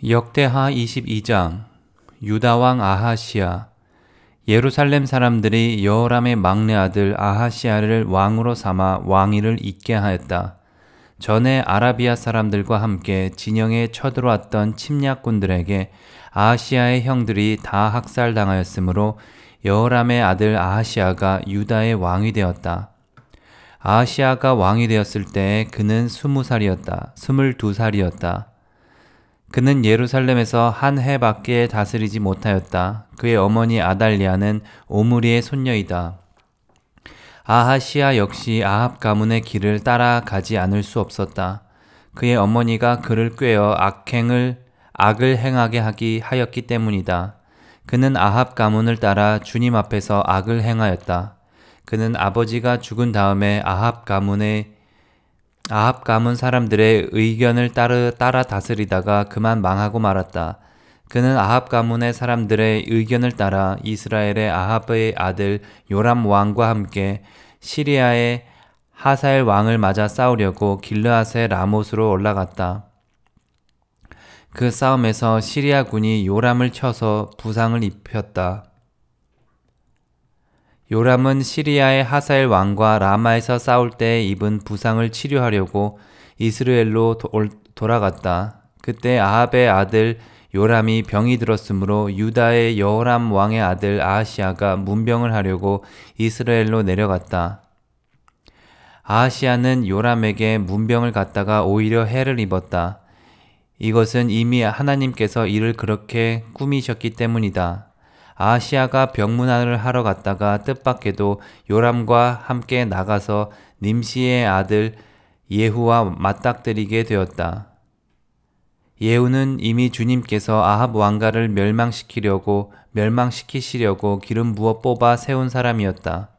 역대하 22장. 유다왕 아하시야. 예루살렘 사람들이 여호람의 막내 아들 아하시야를 왕으로 삼아 왕위를 잇게 하였다. 전에 아라비아 사람들과 함께 진영에 쳐들어왔던 침략군들에게 아하시야의 형들이 다 학살당하였으므로 여호람의 아들 아하시야가 유다의 왕이 되었다. 아하시야가 왕이 되었을 때에 그는 20살이었다. 22살이었다. 그는 예루살렘에서 한 해밖에 다스리지 못하였다. 그의 어머니 아달리아는 오므리의 손녀이다. 아하시야 역시 아합 가문의 길을 따라가지 않을 수 없었다. 그의 어머니가 그를 꾀어 악을 행하게 하였기 때문이다. 그는 아합 가문을 따라 주님 앞에서 악을 행하였다. 그는 아버지가 죽은 다음에 아합 가문 사람들의 의견을 따라 다스리다가 그만 망하고 말았다. 그는 아합 가문의 사람들의 의견을 따라 이스라엘의 아합의 아들 요람 왕과 함께 시리아의 하사엘 왕을 맞아 싸우려고 길르앗의 라못으로 올라갔다. 그 싸움에서 시리아 군이 요람을 쳐서 부상을 입혔다. 요람은 시리아의 하사엘 왕과 라마에서 싸울 때 입은 부상을 치료하려고 이스라엘로 돌아갔다. 그때 아합의 아들 요람이 병이 들었으므로 유다의 여호람 왕의 아들 아하시야가 문병을 하려고 이스라엘로 내려갔다. 아하시야는 요람에게 문병을 갖다가 오히려 해를 입었다. 이것은 이미 하나님께서 이를 그렇게 꾸미셨기 때문이다. 아하시야가 병문안을 하러 갔다가 뜻밖에도 요람과 함께 나가서 님시의 아들 예후와 맞닥뜨리게 되었다. 예후는 이미 주님께서 아합 왕가를 멸망시키시려고 기름 부어 뽑아 세운 사람이었다.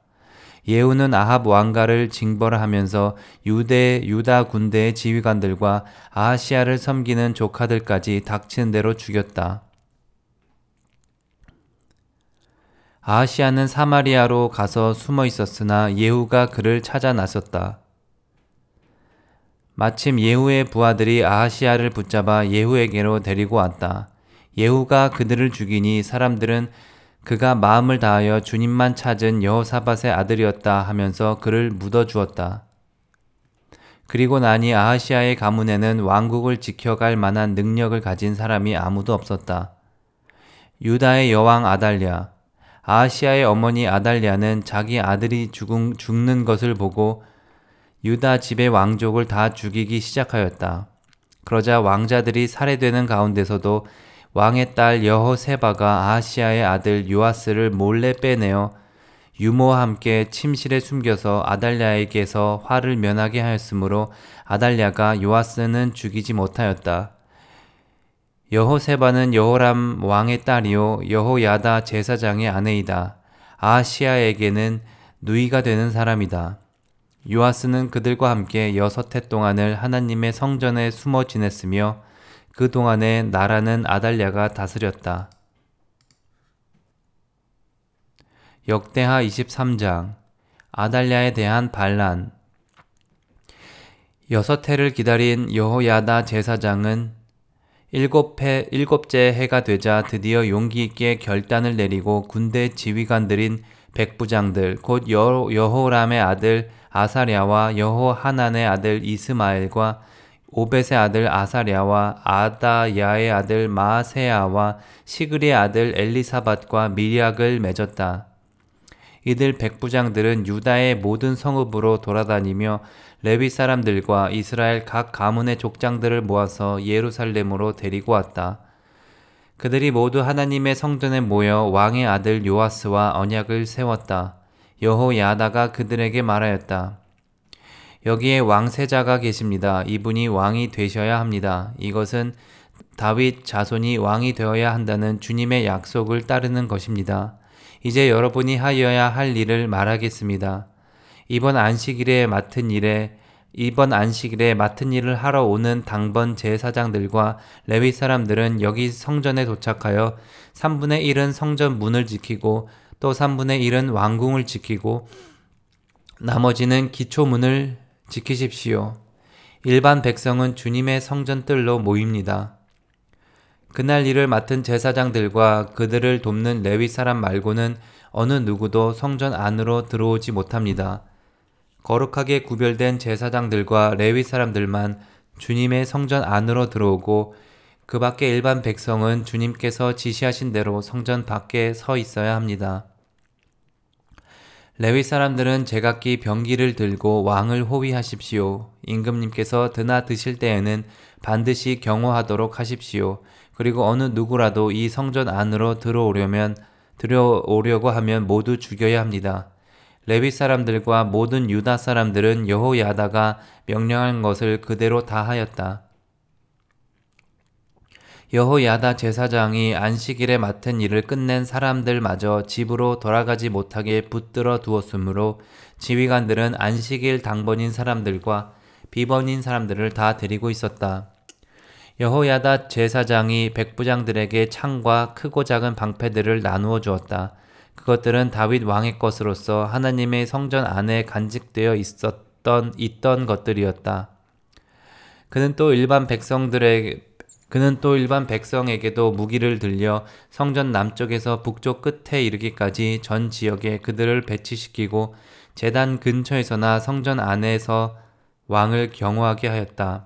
예후는 아합 왕가를 징벌하면서 유다 군대의 지휘관들과 아하시야를 섬기는 조카들까지 닥치는 대로 죽였다. 아하시야는 사마리아로 가서 숨어 있었으나 예후가 그를 찾아 나섰다. 마침 예후의 부하들이 아하시야를 붙잡아 예후에게로 데리고 왔다. 예후가 그들을 죽이니 사람들은 그가 마음을 다하여 주님만 찾은 여호사밧의 아들이었다 하면서 그를 묻어주었다. 그리고 나니 아하시야의 가문에는 왕국을 지켜갈 만한 능력을 가진 사람이 아무도 없었다. 유다의 여왕 아달랴. 아하시야의 어머니 아달랴는 자기 아들이 죽는 것을 보고 유다 집의 왕족을 다 죽이기 시작하였다. 그러자 왕자들이 살해되는 가운데서도 왕의 딸 여호세바가 아하시야의 아들 요아스를 몰래 빼내어 유모와 함께 침실에 숨겨서 아달랴에게서 화를 면하게 하였으므로 아달랴가 요아스는 죽이지 못하였다. 여호세바는 여호람 왕의 딸이요 여호야다 제사장의 아내이다. 아하시야에게는 누이가 되는 사람이다. 요아스는 그들과 함께 6해 동안을 하나님의 성전에 숨어 지냈으며 그 동안에 나라는 아달랴가 다스렸다. 역대하 23장. 아달랴에 대한 반란. 6해를 기다린 여호야다 제사장은 일곱째 해가 되자 드디어 용기 있게 결단을 내리고 군대 지휘관들인 백부장들 곧 여호람의 아들 아사랴와 여호하난의 아들 이스마엘과 오벳의 아들 아사랴와 아다야의 아들 마세야와 시그리의 아들 엘리사밧과 미리악을 맺었다. 이들 백부장들은 유다의 모든 성읍으로 돌아다니며 레위 사람들과 이스라엘 각 가문의 족장들을 모아서 예루살렘으로 데리고 왔다. 그들이 모두 하나님의 성전에 모여 왕의 아들 요아스와 언약을 세웠다. 여호야다가 그들에게 말하였다. 여기에 왕세자가 계십니다. 이분이 왕이 되셔야 합니다. 이것은 다윗 자손이 왕이 되어야 한다는 주님의 약속을 따르는 것입니다. 이제 여러분이 하여야 할 일을 말하겠습니다. 이번 안식일에 맡은 일을 하러 오는 당번 제사장들과 레위 사람들은 여기 성전에 도착하여 3분의 1은 성전 문을 지키고 또 3분의 1은 왕궁을 지키고 나머지는 기초문을 지키십시오. 일반 백성은 주님의 성전 뜰로 모입니다. 그날 일을 맡은 제사장들과 그들을 돕는 레위 사람 말고는 어느 누구도 성전 안으로 들어오지 못합니다. 거룩하게 구별된 제사장들과 레위 사람들만 주님의 성전 안으로 들어오고 그 밖에 일반 백성은 주님께서 지시하신 대로 성전 밖에 서 있어야 합니다. 레위 사람들은 제각기 병기를 들고 왕을 호위하십시오. 임금님께서 드나 드실 때에는 반드시 경호하도록 하십시오. 그리고 어느 누구라도 이 성전 안으로 들어오려고 하면 모두 죽여야 합니다. 레위 사람들과 모든 유다 사람들은 여호야다가 명령한 것을 그대로 다 하였다. 여호야다 제사장이 안식일에 맡은 일을 끝낸 사람들마저 집으로 돌아가지 못하게 붙들어 두었으므로 지휘관들은 안식일 당번인 사람들과 비번인 사람들을 다 데리고 있었다. 여호야다 제사장이 백부장들에게 창과 크고 작은 방패들을 나누어 주었다. 그것들은 다윗 왕의 것으로서 하나님의 성전 안에 간직되어 있던 것들이었다. 그는 또 일반 백성에게도 무기를 들려 성전 남쪽에서 북쪽 끝에 이르기까지 전 지역에 그들을 배치시키고 제단 근처에서나 성전 안에서 왕을 경호하게 하였다.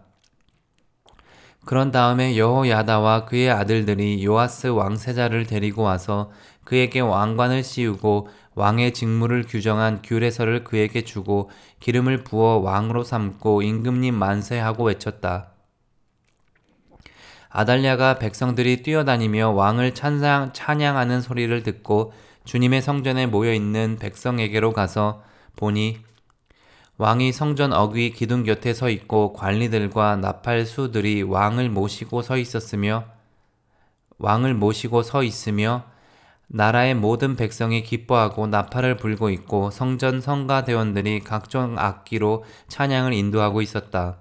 그런 다음에 여호야다와 그의 아들들이 요아스 왕세자를 데리고 와서 그에게 왕관을 씌우고 왕의 직무를 규정한 규례서를 그에게 주고 기름을 부어 왕으로 삼고 임금님 만세하고 외쳤다. 아달랴가 백성들이 뛰어다니며 왕을 찬양하는 소리를 듣고 주님의 성전에 모여있는 백성에게로 가서 보니 왕이 성전 어귀 기둥 곁에 서 있고 관리들과 나팔수들이 왕을 모시고 서 있으며 나라의 모든 백성이 기뻐하고 나팔을 불고 있고 성전 성가대원들이 각종 악기로 찬양을 인도하고 있었다.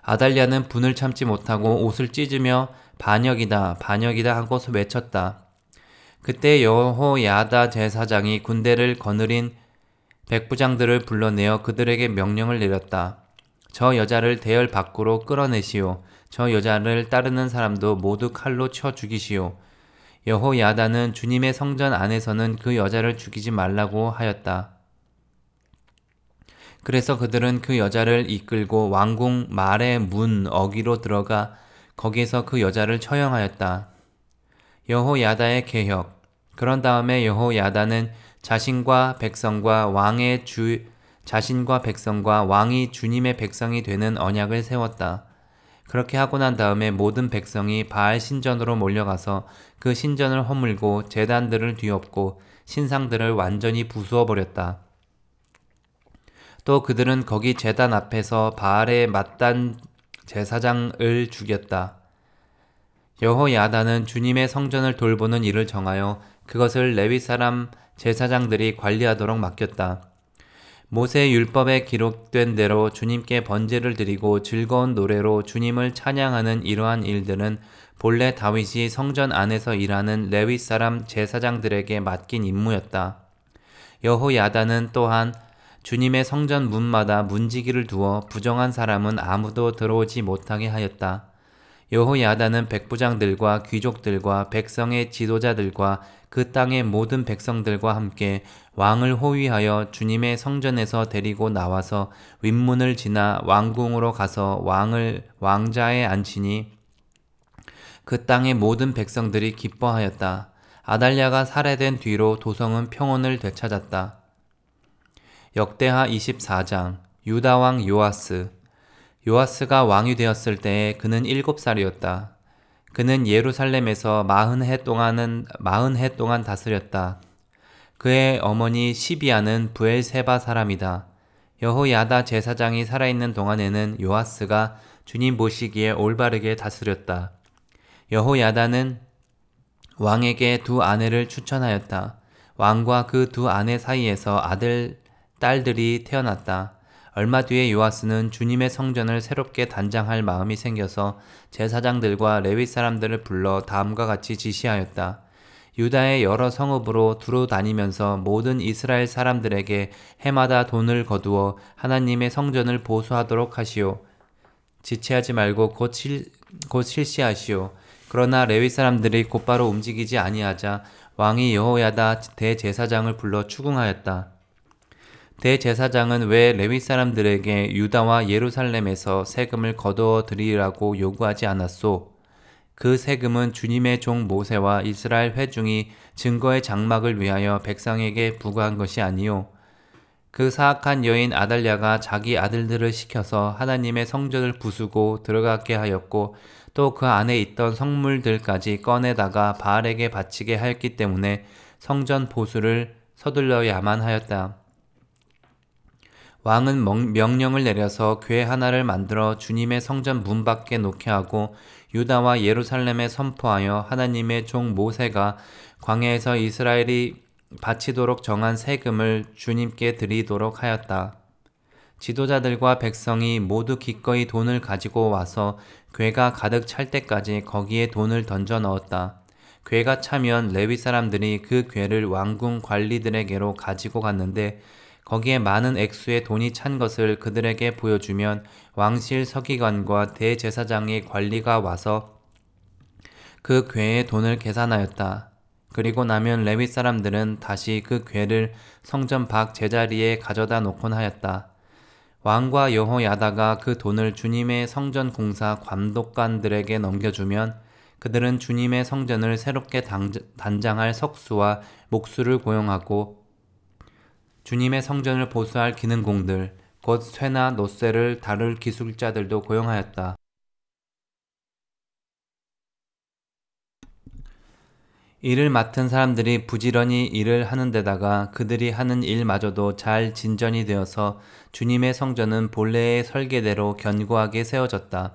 아달랴는 분을 참지 못하고 옷을 찢으며 반역이다 반역이다 하고 외쳤다. 그때 여호야다 제사장이 군대를 거느린 백부장들을 불러내어 그들에게 명령을 내렸다. 저 여자를 대열 밖으로 끌어내시오. 저 여자를 따르는 사람도 모두 칼로 쳐 죽이시오. 여호야다는 주님의 성전 안에서는 그 여자를 죽이지 말라고 하였다. 그래서 그들은 그 여자를 이끌고 왕궁 말의 문 어귀로 들어가 거기에서 그 여자를 처형하였다. 여호야다의 계혁. 그런 다음에 여호야다는 자신과 백성과 왕이 주님의 백성이 되는 언약을 세웠다. 그렇게 하고 난 다음에 모든 백성이 바알 신전으로 몰려가서 그 신전을 허물고 제단들을 뒤엎고 신상들을 완전히 부수어 버렸다. 또 그들은 거기 제단 앞에서 바알의 맏단 제사장을 죽였다. 여호야다는 주님의 성전을 돌보는 일을 정하여 그것을 레위 사람 제사장들이 관리하도록 맡겼다. 모세 율법에 기록된 대로 주님께 번제를 드리고 즐거운 노래로 주님을 찬양하는 이러한 일들은 본래 다윗이 성전 안에서 일하는 레위 사람 제사장들에게 맡긴 임무였다. 여호야다는 또한 주님의 성전 문마다 문지기를 두어 부정한 사람은 아무도 들어오지 못하게 하였다. 여호야다는 백부장들과 귀족들과 백성의 지도자들과 그 땅의 모든 백성들과 함께 왕을 호위하여 주님의 성전에서 데리고 나와서 윗문을 지나 왕궁으로 가서 왕자에 앉히니 그 땅의 모든 백성들이 기뻐하였다. 아달랴가 살해된 뒤로 도성은 평온을 되찾았다. 역대하 24장. 유다 왕 요아스. 요아스가 왕이 되었을 때에 그는 7살이었다. 그는 예루살렘에서 40해 동안 다스렸다. 그의 어머니 시비아는 브엘세바 사람이다. 여호야다 제사장이 살아있는 동안에는 요아스가 주님 보시기에 올바르게 다스렸다. 여호야다는 왕에게 두 아내를 추천하였다. 왕과 그 두 아내 사이에서 딸들이 태어났다. 얼마 뒤에 요아스는 주님의 성전을 새롭게 단장할 마음이 생겨서 제사장들과 레위 사람들을 불러 다음과 같이 지시하였다. 유다의 여러 성읍으로 두루 다니면서 모든 이스라엘 사람들에게 해마다 돈을 거두어 하나님의 성전을 보수하도록 하시오. 지체하지 말고 곧 실시하시오. 그러나 레위 사람들이 곧바로 움직이지 아니하자 왕이 여호야다 대제사장을 불러 추궁하였다. 대제사장은 왜 레위 사람들에게 유다와 예루살렘에서 세금을 거두어 드리라고 요구하지 않았소? 그 세금은 주님의 종 모세와 이스라엘 회중이 증거의 장막을 위하여 백성에게 부과한 것이 아니요. 그 사악한 여인 아달랴가 자기 아들들을 시켜서 하나님의 성전을 부수고 들어가게 하였고 또 그 안에 있던 성물들까지 꺼내다가 바알에게 바치게 하였기 때문에 성전 보수를 서둘러야만 하였다. 왕은 명령을 내려서 궤 하나를 만들어 주님의 성전 문 밖에 놓게 하고 유다와 예루살렘에 선포하여 하나님의 종 모세가 광야에서 이스라엘이 바치도록 정한 세금을 주님께 드리도록 하였다. 지도자들과 백성이 모두 기꺼이 돈을 가지고 와서 궤가 가득 찰 때까지 거기에 돈을 던져 넣었다. 궤가 차면 레위 사람들이 그 궤를 왕궁 관리들에게로 가지고 갔는데 거기에 많은 액수의 돈이 찬 것을 그들에게 보여주면 왕실 서기관과 대제사장의 관리가 와서 그 궤의 돈을 계산하였다. 그리고 나면 레위 사람들은 다시 그 궤를 성전 밖 제자리에 가져다 놓곤 하였다. 왕과 여호야다가 그 돈을 주님의 성전 공사 감독관들에게 넘겨주면 그들은 주님의 성전을 새롭게 단장할 석수와 목수를 고용하고 주님의 성전을 보수할 기능공들, 곧 쇠나 놋쇠를 다룰 기술자들도 고용하였다. 일을 맡은 사람들이 부지런히 일을 하는 데다가 그들이 하는 일마저도 잘 진전이 되어서 주님의 성전은 본래의 설계대로 견고하게 세워졌다.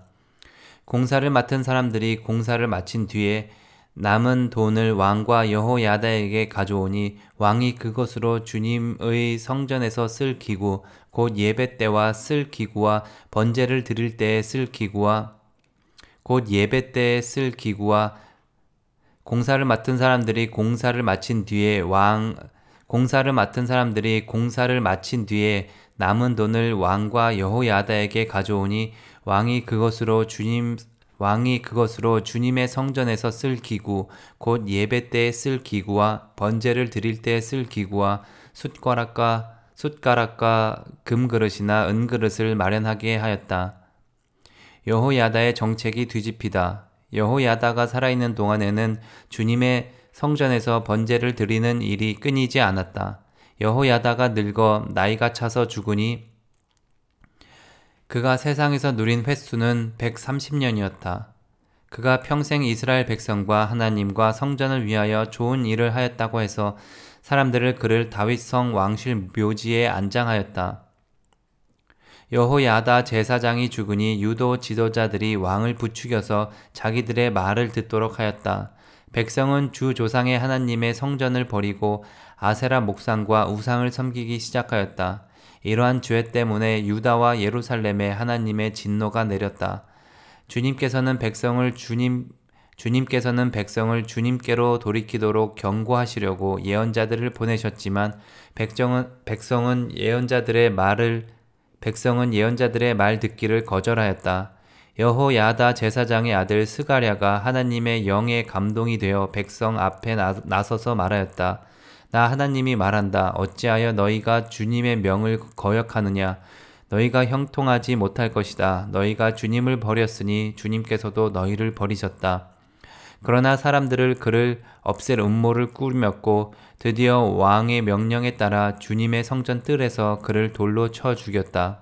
공사를 맡은 사람들이 공사를 마친 뒤에 남은 돈을 왕과 여호야다에게 가져오니 왕이 그것으로 주님의 성전에서 쓸 기구, 곧 예배 때와 쓸 기구와 번제를 드릴 때에 쓸 기구와 곧 예배 때에 쓸 기구와 공사를 맡은 사람들이 공사를 마친 뒤에 남은 돈을 왕과 여호야다에게 가져오니 왕이 그것으로 주님의 성전에서 쓸 기구, 곧 예배 때에 쓸 기구와 번제를 드릴 때에 쓸 기구와 숟가락과 금그릇이나 은그릇을 마련하게 하였다. 여호야다의 정책이 뒤집히다. 여호야다가 살아있는 동안에는 주님의 성전에서 번제를 드리는 일이 끊이지 않았다. 여호야다가 늙어 나이가 차서 죽으니 그가 세상에서 누린 횟수는 130년이었다. 그가 평생 이스라엘 백성과 하나님과 성전을 위하여 좋은 일을 하였다고 해서 사람들을 그를 다윗성 왕실 묘지에 안장하였다. 여호야다 제사장이 죽으니 유도 지도자들이 왕을 부추겨서 자기들의 말을 듣도록 하였다. 백성은 주 조상의 하나님의 성전을 버리고 아세라 목상과 우상을 섬기기 시작하였다. 이러한 죄 때문에 유다와 예루살렘에 하나님의 진노가 내렸다. 주님께서는 백성을 주님께로 돌이키도록 경고하시려고 예언자들을 보내셨지만 백성은 예언자들의 말 듣기를 거절하였다. 여호야다 제사장의 아들 스가랴가 하나님의 영에 감동이 되어 백성 앞에 나서서 말하였다. 나 하나님이 말한다. 어찌하여 너희가 주님의 명을 거역하느냐? 너희가 형통하지 못할 것이다. 너희가 주님을 버렸으니 주님께서도 너희를 버리셨다. 그러나 사람들을 그를 없앨 음모를 꾸몄고 드디어 왕의 명령에 따라 주님의 성전 뜰에서 그를 돌로 쳐 죽였다.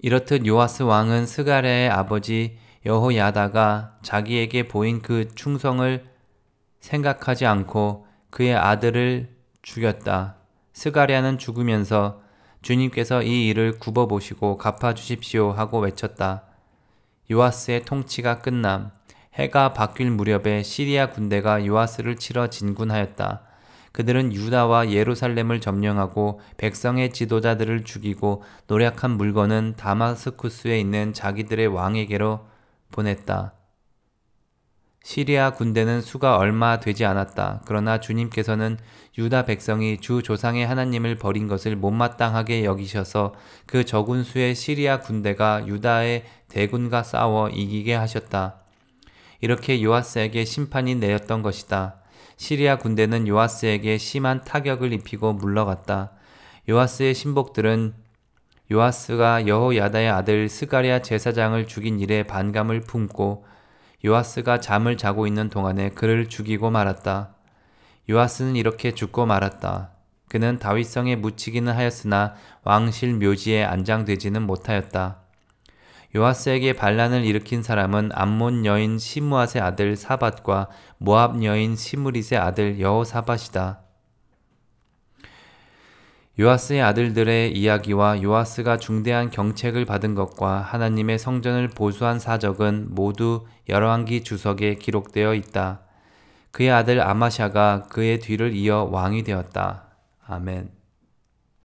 이렇듯 요아스 왕은 스가랴의 아버지 여호야다가 자기에게 보인 그 충성을 생각하지 않고 그의 아들을 죽였다. 스가랴는 죽으면서 주님께서 이 일을 굽어보시고 갚아주십시오 하고 외쳤다. 요아스의 통치가 끝남. 해가 바뀔 무렵에 시리아 군대가 요아스를 치러 진군하였다. 그들은 유다와 예루살렘을 점령하고 백성의 지도자들을 죽이고 노략한 물건은 다마스쿠스에 있는 자기들의 왕에게로 보냈다. 시리아 군대는 수가 얼마 되지 않았다. 그러나 주님께서는 유다 백성이 주 조상의 하나님을 버린 것을 못마땅하게 여기셔서 그 적은 수의 시리아 군대가 유다의 대군과 싸워 이기게 하셨다. 이렇게 요아스에게 심판이 내렸던 것이다. 시리아 군대는 요아스에게 심한 타격을 입히고 물러갔다. 요아스의 신복들은 요아스가 여호야다의 아들 스가랴 제사장을 죽인 일에 반감을 품고 요아스가 잠을 자고 있는 동안에 그를 죽이고 말았다. 요아스는 이렇게 죽고 말았다. 그는 다윗성에 묻히기는 하였으나 왕실 묘지에 안장되지는 못하였다. 요아스에게 반란을 일으킨 사람은 암몬 여인 시므앗의 아들 사밧과 모압 여인 시므릿의 아들 여호사밧이다. 요아스의 아들들의 이야기와 요아스가 중대한 경책을 받은 것과 하나님의 성전을 보수한 사적은 모두 열왕기 주석에 기록되어 있다. 그의 아들 아마샤가 그의 뒤를 이어 왕이 되었다. 아멘.